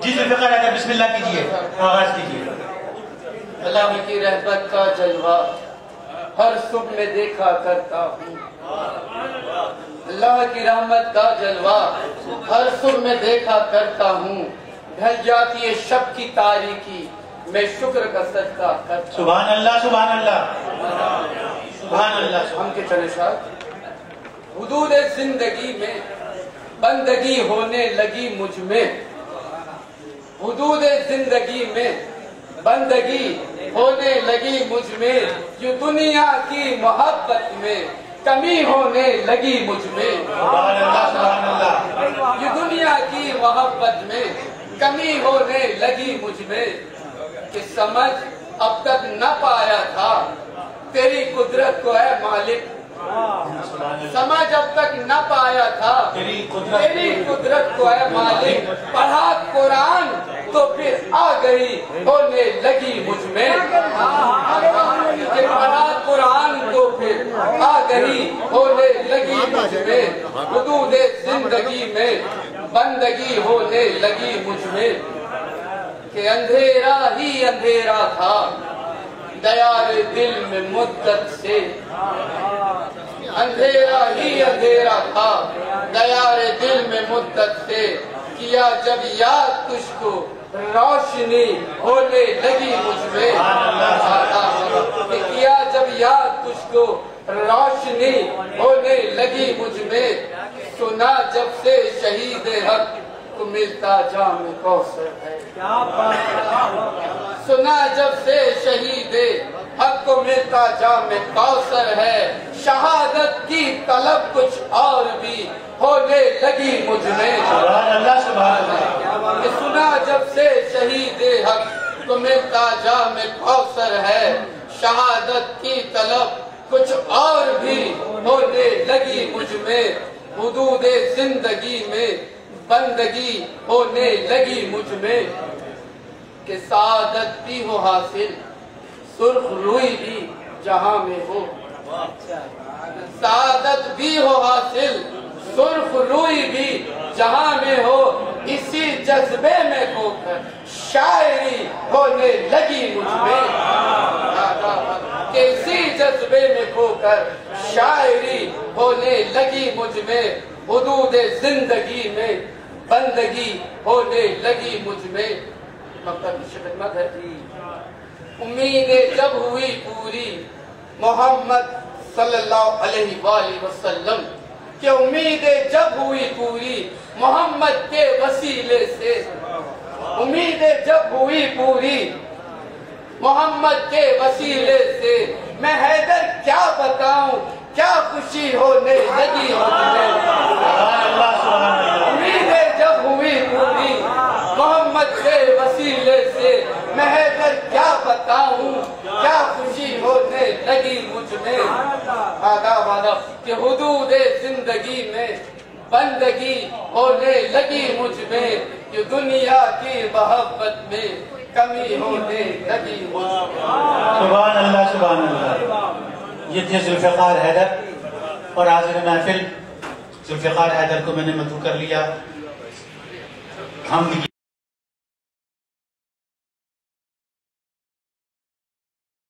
जी जुल्फ़िकार हैदर बिस्मिल्लाह कीजिए, आगाज कीजिए। अल्लाह की रहमत का जलवा हर सुबह में देखा करता हूँ। अल्लाह की रहमत का जलवा हर सुबह में देखा करता हूँ। ढल जाती है शब की तारीकी, मैं शुक्र का सजदा करता हूँ। सुभान अल्लाह, सुभान अल्लाह, सुभान अल्लाह। हम के चले शाह हुदूद जिंदगी में बंदगी होने लगी मुझ में। हुदूद जिंदगी में बंदगी होने लगी मुझ में। यूं दुनिया की मोहब्बत में कमी होने लगी मुझ में। सुभान अल्लाह, सुभान अल्लाह। यूं दुनिया की मोहब्बत में कमी होने लगी मुझ में कि समझ अब तक न पाया था तेरी कुदरत को है मालिक। समझ अब तक न पाया था तेरी कुदरत को है मालिक। पढ़ा कुरान तो फिर आ गई होने लगी मुझ में। पढ़ा कुरान तो फिर आ गई होने लगी मुझ में। हुदूद जिंदगी में बंदगी होने लगी मुझ में कि अंधेरा ही अंधेरा था दयार दिल में मुद्दत से। अंधेरा ही अंधेरा था दयार दिल में मुद्दत से। किया जब याद तुझको रोशनी होने लगी मुझ में। किया जब याद तुझको रोशनी होने लगी मुझ में। सुना जब से शहीद हक को मिलता जाम कौसर है। सुना जब से शहीद हक को मिलता जाम कौसर है। शहादत की तलब कुछ और भी होने लगी मुझ में। सुभान अल्लाह, सुभान अल्लाह। सुना जब से शहीद हक को मिलता जाम कौसर है। शहादत की तलब कुछ और भी होने लगी मुझ में। हुदूद जिंदगी में बंदगी होने लगी मुझ में कि सादत भी हो हासिल सुर्ख रुई भी जहां में हो। सादत भी हो हासिल सुर्ख रुई भी जहां में हो। इसी जज्बे में खोकर शायरी होने लगी मुझ में। इसी जज्बे में खोकर शायरी होने लगी मुझ में। हुदूद जिंदगी में बंदगी होने लगी मुझ में। मकसद की खिदमत है। उम्मीदें जब हुई पूरी मोहम्मद सल्लल्लाहु अलैहि वसल्लम के उम्मीदें जब हुई पूरी मोहम्मद के वसीले से। उम्मीदें जब हुई पूरी मोहम्मद के वसीले से। मैं हैदर क्या बताऊं क्या खुशी होने लगी मुझे। उम्मीदें जब हुई पूरी मोहम्मद के वसीले से। मैं हैदर क्या बताऊं क्या खुशी होने लगी मुझ में। आदाब आदाब कि हुदूद जिंदगी में बंदगी होने लगी मुझ में। ये दुनिया की मोहब्बत में कमी होने लगी मुझ में। सुभान अल्लाह, सुभान अल्लाह। ये थे जुल्फ़िकार हैदर और हाज़िर महफिल जुल्फ़िकार हैदर को मैंने मदऊ कर लिया। हम